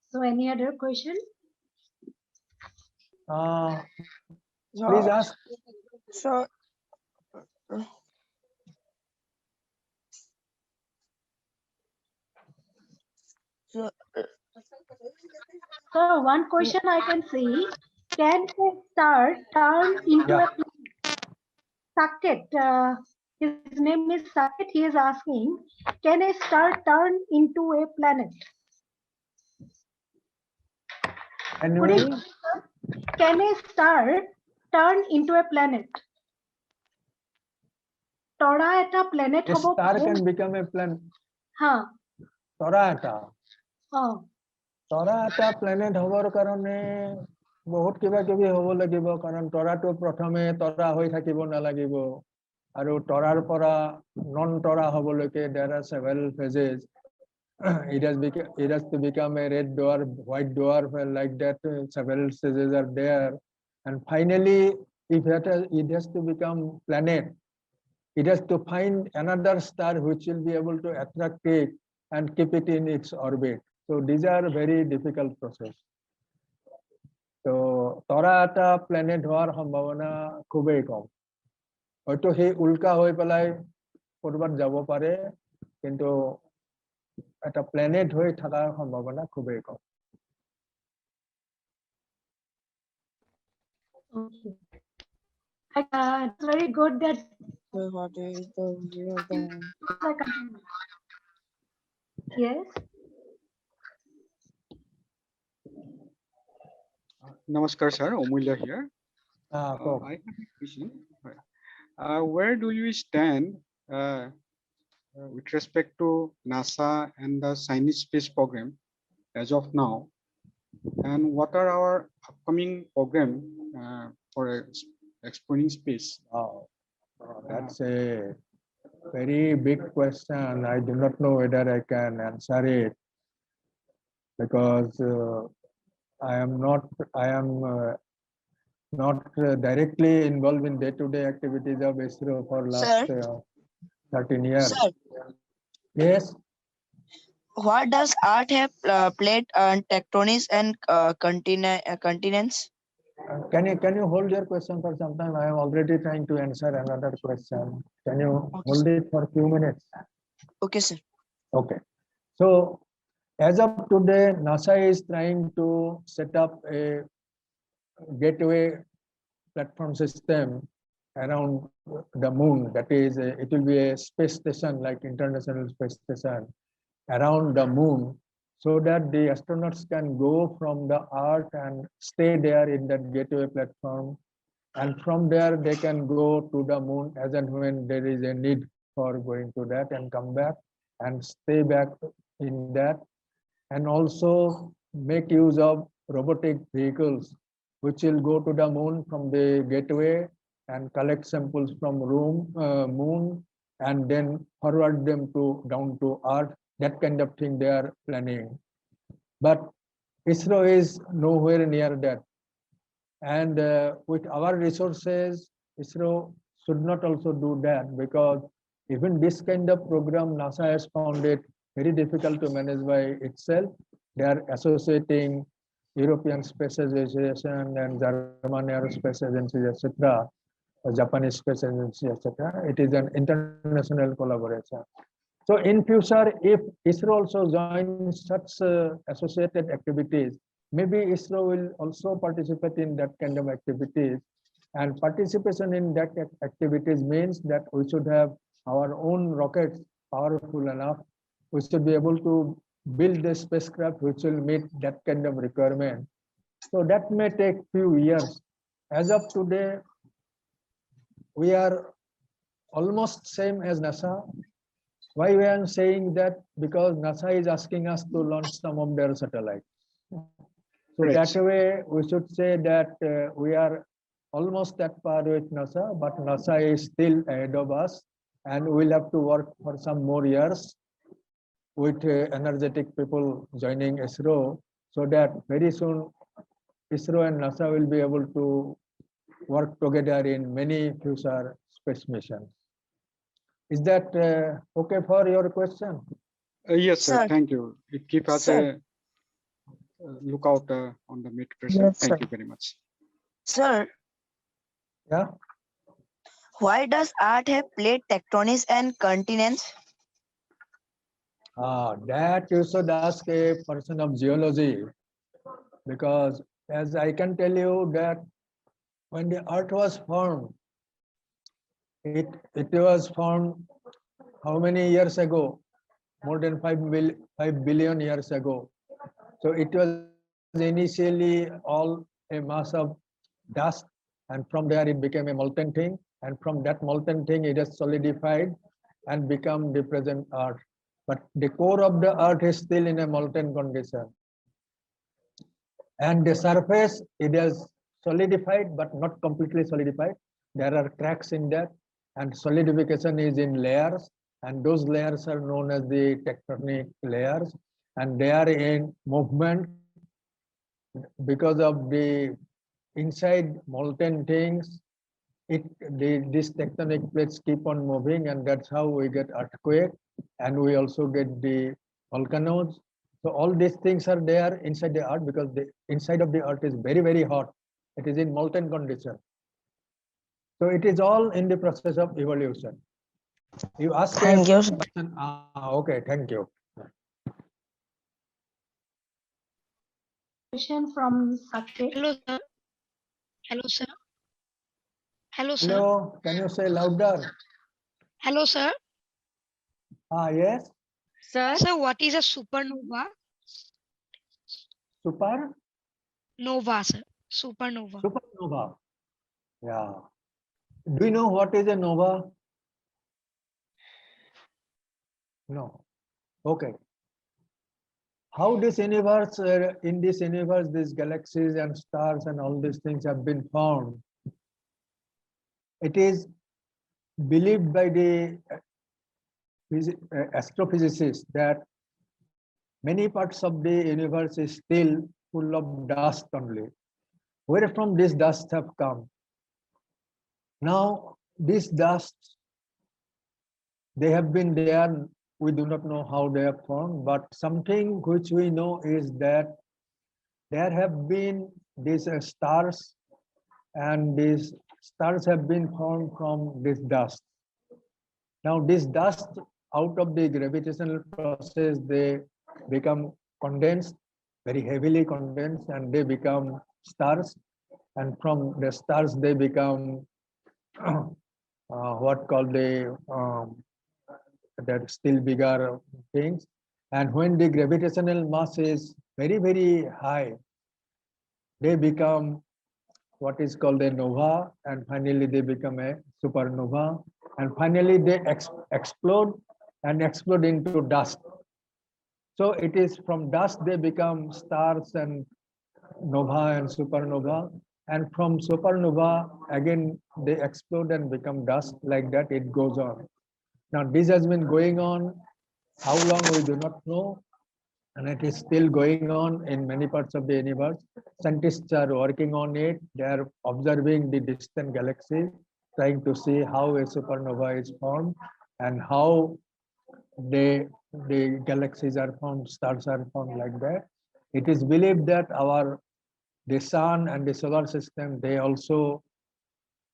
So any other question? Please ask. So so So one question I can see, can a star turn into Yeah. a Saket? His name is Saket. He is asking, can a star turn into a planet? And Could we, you, can a star turn into a planet? Tora eta planet a hobo star পাৰে? can become a planet. Ha. Tora eta. Oh. Tora eta planet hobar karone বহুত কিবা কিবি হ'ব লাগিব, কাৰণ তৰাটো প্ৰথমে তৰা হৈ থাকিব নালাগিব, আৰু তৰাৰ পৰা নন তৰা হ'বলৈকে there are several phases. It has to become a red dwarf, white dwarf, and like that several stages are there. And finally, if it has to become planet, it has to find another star which will be able to attract it and keep it in its orbit. So these are very difficult process. তো তৰা এটা planet হোৱাৰ সম্ভাৱনা খুবেই কম, হয়তো সেই উল্কা হৈ পেলাই কৰবাত যাব পাৰে, কিন্তু এটা প্লেনেট হৈ থকাৰ সম্ভাৱনা খুবেই কম। Okay. It's very good that what is the view then? yes. Namaskar, sir. Omulya here. কওক। I have a question. Where do you stand with respect to NASA and the Chinese space program as of now? And what are our upcoming program for exploring space? Wow, that's a very big question. I do not know whether I can answer it because I am not directly involved in day-to-day activities of ISRO for last Sir, 13 years. sir, Yes. what does art have played on tectonics and continents? Can you hold your question for some time? I am already trying to answer another question. Can you Okay, hold it for a few minutes? Okay, sir. Okay. So as of today, NASA is trying to set up a gateway platform system around the moon. That is, it will be a space station like International Space Station around the moon, so that the astronauts can go from the Earth and stay there in that gateway platform. And from there, they can go to the moon as and when there is a need for going to that and come back and stay back in that. And also make use of robotic vehicles, which will go to the moon from the gateway and collect samples from moon and then forward them down to Earth. That kind of thing they are planning. But ISRO is nowhere near that. And with our resources, ISRO should not also do that, because even this kind of program, NASA has found it very difficult to manage by itself. They are associating European Space Association and German Aerospace Agency, etc., Japanese Space Agency, etc. It is an international collaboration. So in future, if ISRO also joins such associated activities, maybe ISRO will also participate in that kind of activities. And participation in that activities means that we should have our own rockets powerful enough. We should be able to build the spacecraft which will meet that kind of requirement. So that may take few years. As of today, we are almost same as NASA. Why we are saying that? Because NASA is asking us to launch some of their satellites. So Right. that way, we should say that we are almost at par with NASA, but NASA is still ahead of us, and we'll have to work for some more years with energetic people joining ISRO, so that very soon ISRO and NASA will be able to work together in many future space missions. Is that okay for your question? Yes, sir. Sir. Thank you. It keep us Sir. a lookout on the meter, sir. Yes, Thank sir. you very much. Sir, Yeah. why does art have played tectonics and continents? That you should ask a person of geology, because as I can tell you that when the earth was formed, it was formed how many years ago? More than 5 billion years ago. So it was initially all a mass of dust, and from there it became a molten thing, and from that molten thing it has solidified and become the present earth. But the core of the earth is still in a molten condition. And the surface, it has solidified, but not completely solidified. There are cracks in that, and solidification is in layers, and those layers are known as the tectonic layers, and they are in movement because of the inside molten things. These tectonic plates keep on moving, and that's how we get earthquake, and we also get the volcanoes. So all these things are there inside the earth, because the inside of the earth is very, very hot. It is in molten condition. So it is all in the process of evolution. You ask Thank you, sir. question. Okay, thank you. Question from Saket. Hello, sir. Hello, sir. Hello, sir. Hello, can you say louder? Hello, sir. Yes. Sir, what is a supernova? Super? Nova, sir. Supernova. Supernova. Yeah. Do you know what is a nova? No. Okay. how this universe, in this universe, these galaxies and stars and all these things have been found. It is believed by the astrophysicists that many parts of the universe is still full of dust only. Where from this dust have come? Now, these dust, they have been there. We do not know how they are formed, but something which we know is that there have been these stars, and these stars have been formed from this dust. Now, this dust, out of the gravitational process, they become condensed, very heavily condensed, and they become stars. And from the stars, they become what called the that still bigger things. And when the gravitational mass is very, very high, they become what is called a nova, and finally they become a supernova, and finally they explode into dust. So it is from dust they become stars and nova and supernova, and from supernova again they explode and become dust. Like that it goes on. Now this has been going on. How long we do not know, and it is still going on in many parts of the universe. Scientists are working on it. They are observing the distant galaxy, trying to see how a supernova is formed and how the galaxies are formed, stars are formed, like that. It is believed that the sun and the solar system, they also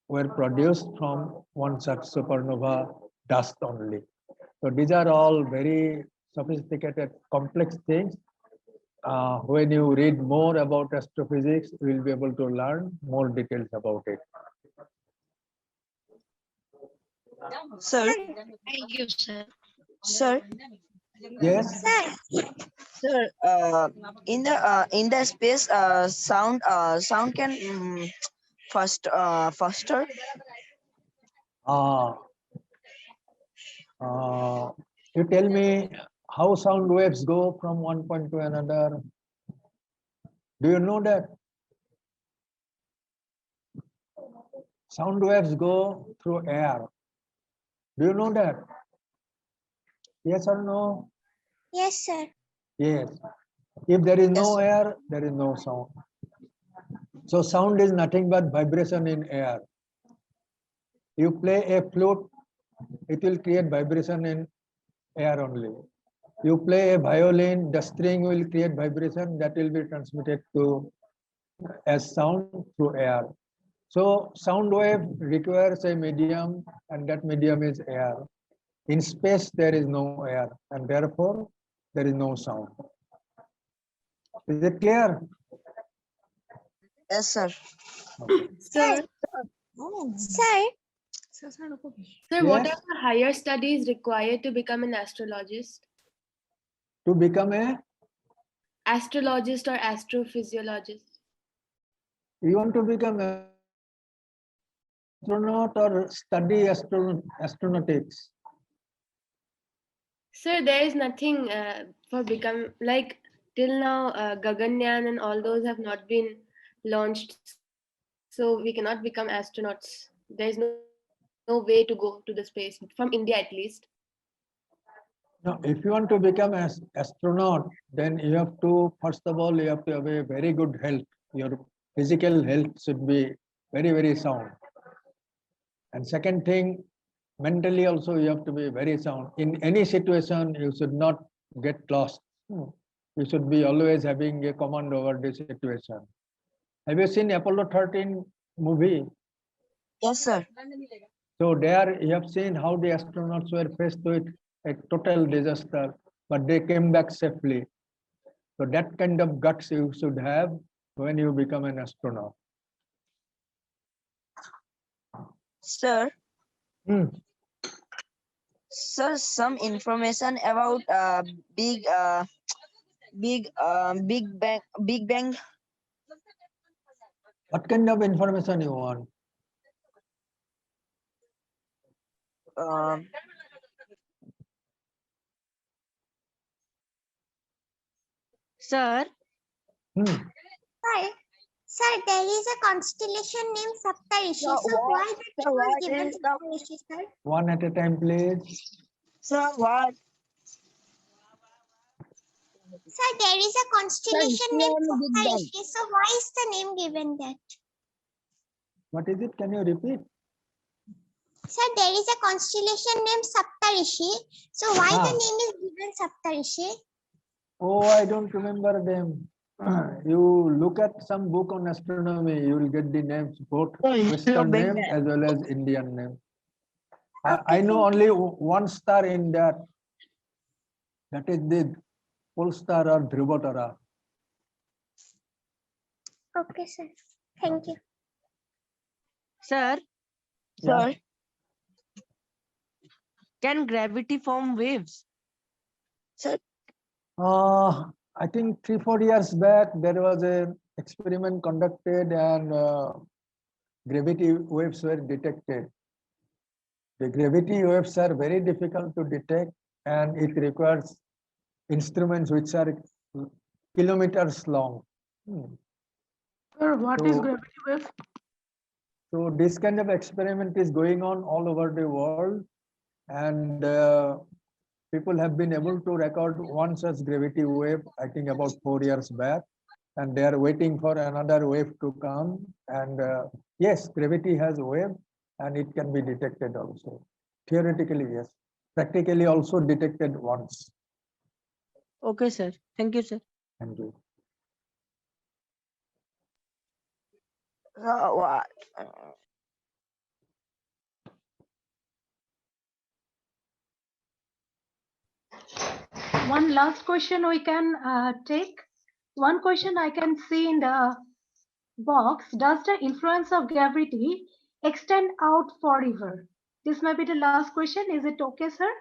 were produced from one such supernova dust only. So these are all very sophisticated, complex things. When you read more about astrophysics, you will be able to learn more details about it. Sir, Thank you, sir. sir, Yes. sir. In the space, sound can faster. Uh, you tell me how sound waves go from one point to another. Do you know that? Sound waves go through air. Do you know that? Yes or no? Yes, sir. Yes. If there is no Yes. air, there is no sound. So sound is nothing but vibration in air. You play a flute, it will create vibration in air only. You play a violin, the string will create vibration that will be transmitted to as sound through air. So sound wave requires a medium, and that medium is air. In space, there is no air, and therefore there is no sound. Is it clear? Yes, sir. Sir. Sir. Sir, what Yes. are the higher studies required to become an astrologist? To become a, Astrologist or astrophysiologist? you want to become an astronaut or study astronautics? Sir, there is nothing for become like till now. Gaganyaan and all those have not been launched, so we cannot become astronauts. There is no way to go to the space from India at least. Now, if you want to become an astronaut, then you have to, first of all, you have to have a very good health. Your physical health should be very, very sound. And second thing, mentally also you have to be very sound. In any situation, you should not get lost. You should be always having a command over the situation. Have you seen Apollo 13 movie? Yes, sir. So there you have seen how the astronauts were faced with a total disaster, but they came back safely. So that kind of guts you should have when you become an astronaut. Sir, Hmm. sir, some information about big Big Bang. What kind of information you want? Um, Sir, Sir, there is a constellation named Saptarishi. Sir, So why the sir, name was what given is the Saptarishi, sir? One at a time, please. sir what? Sir, there is a constellation Sir, named Big Bang. Saptarishi. So why is the name given that? What is it? Can you repeat? Sir, there is a constellation named Saptarishi. So why the Ah. name is given Saptarishi? Oh, I don't remember them. You look at some book on astronomy, you will get the names, both Western Big names Bang. as well as Indian names. I Okay, know thank only one star in that. That is the pole star or Dhruva Tara. Okay, sir. Thank you. Sir, Yeah. sir, can gravity form waves? Sir, I think 3-4 years back, there was an experiment conducted and gravity waves were detected. The gravity waves are very difficult to detect and it requires instruments which are kilometers long. Sir, what is So- gravity wave? So this kind of experiment is going on all over the world, and people have been able to record one such gravity wave, I think about 4 years back, and they are waiting for another wave to come. And yes, gravity has a wave and it can be detected also. Theoretically, yes. Practically also detected once. okay, sir. Thank you, sir. Thank you. What? One last question we can take. One question I can see in the box. Does the influence of gravity extend out forever? This may be the last question. Is it okay, sir?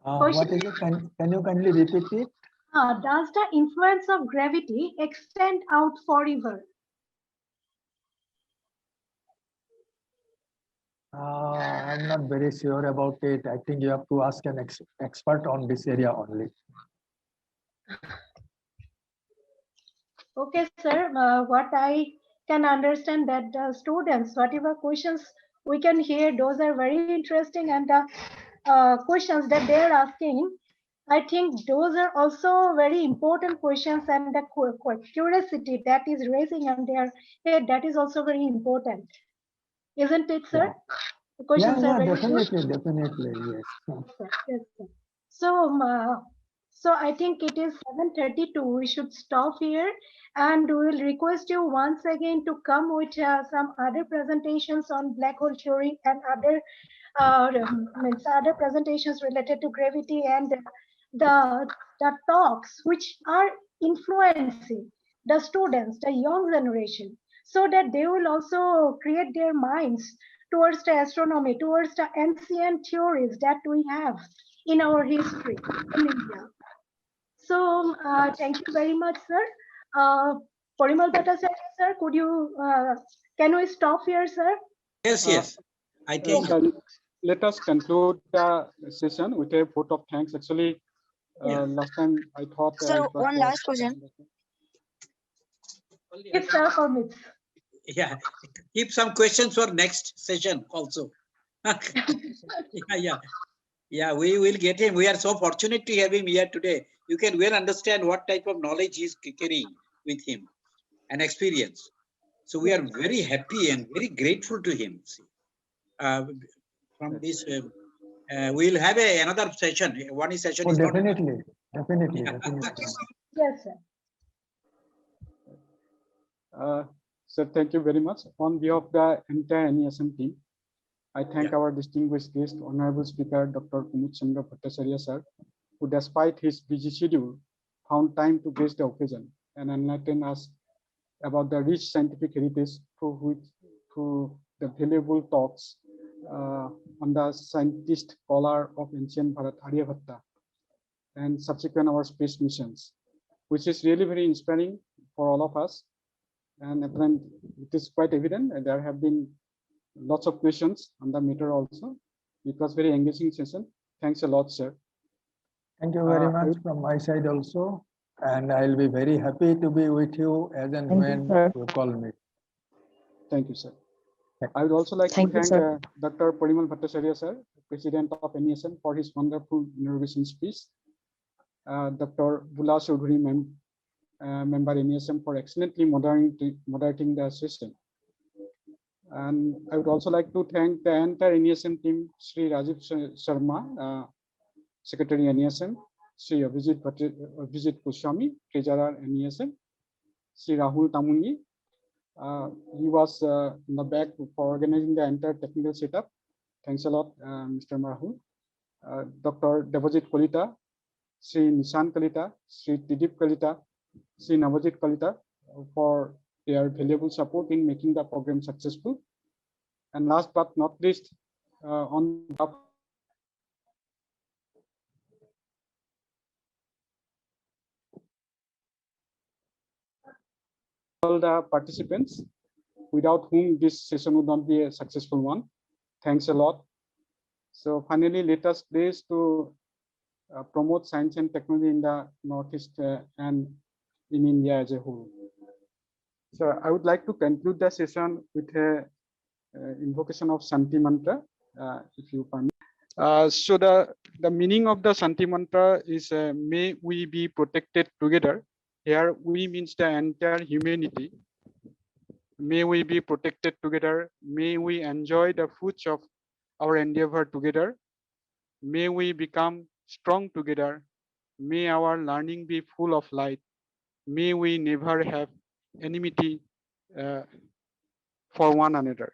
What is it? Can you kindly repeat it? Does the influence of gravity extend out forever? I'm not very sure about it. I think you have to ask an expert on this area only. Okay, sir. What I can understand that the students, whatever questions we can hear, those are very interesting, and the questions that they are asking, I think those are also very important questions, and the curiosity that is raising on their head, that is also very important, isn't it, sir? The questions are very definitely, good. definitely, yes. Yes, sir. So I think it is 7:32. We should stop here, and we will request you once again to come with some other presentations on black hole theory and other presentations related to gravity and the talks which are influencing the students, the young generation, so that they will also create their minds towards the astronomy, towards the ancient theories that we have in our history in India. So thank you very much, sir. Parimal Bhattacharya, sir, can we stop here, sir? Yes, yes. I think Sir, let us conclude the session with a vote of thanks. Actually, last time I thought. Sir, it was one the- last question. If sir permits. yeah, keep some questions for next session also. Yeah, we will get him. We are so fortunate to have him here today. You can well understand what type of knowledge he's carrying with him and experience. So we are very happy and very grateful to him. From this, we'll have another session. One session Oh, is not. definitely, definitely, Yeah. definitely. Yes, sir. Sir, thank you very much. On behalf of the entire NESM team, I thank our distinguished guest, Honorable Speaker, Dr. Kumud Chandra Bhattacharya, sir, who despite his busy schedule, found time to grace the occasion and enlighten us about the rich scientific heritage through the valuable talks on the scientist scholar of ancient Bharat, Aryabhatta, and subsequent our space missions, which is really very inspiring for all of us. And it is quite evident that there have been lots of questions on the matter also. It was very engaging session. Thanks a lot, sir. Thank you very I much would- from my side also. and I'll be very happy to be with you as and when you call me. Thank you, sir. I would also like to thank Dr. Parimal Bhattacharya, sir, President of NESM, for his wonderful inauguration speech. Dr. Bula Chaudhuri, member NESM, for excellently moderating the session. And I would also like to thank the entire NESM team, Sri Rajiv Sharma, Secretary NESM, Sri Abhijit Goswami, Treasurer NESM, Sri Rahul Tamungi. He was in the back for organizing the entire technical setup. Thanks a lot, Mr. Rahul. Dr. Devajit Kalita, Sri Nishan Kalita, Sri Tidip Kalita, Sri Navajit Kalita for their valuable support in making the program successful. And last but not least, on behalf all the participants, without whom this session would not be a successful one. Thanks a lot. So finally, let us please to promote science and technology in the Northeast and in India as a whole. So I would like to conclude the session with a invocation of Shanti Mantra, if you permit. So the meaning of the Shanti Mantra is may we be protected together. Here we means the entire humanity. May we be protected together. May we enjoy the fruits of our endeavor together. May we become strong together. May our learning be full of light. May we never have enmity for one another.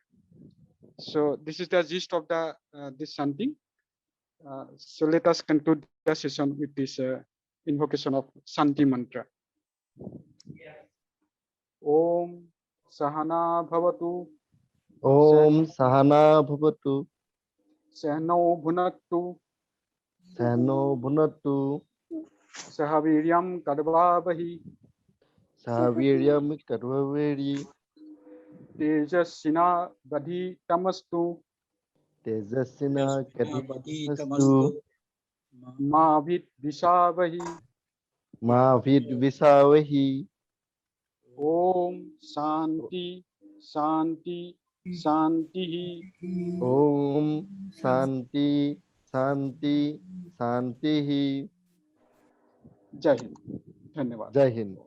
So this is the gist of the this Shanti. So let us conclude the session with this invocation of Shanti Mantra. Om Sahana Bhavatu. Om Sahana Bhavatu. Sahno Bhunaktu. Sahno Bhunatu. Sahaviryam Kadvavahi. Sahaviryam Kadvaveri. Tejasina Badhi Tamastu. Tejasina Kadvavastu. Mavid Vishavahi. Mavid Visavahi. Om Shanti Shanti Shanti. Om Shanti Shanti Shanti. Jai Hind. Dhanyavad. Jai Hind.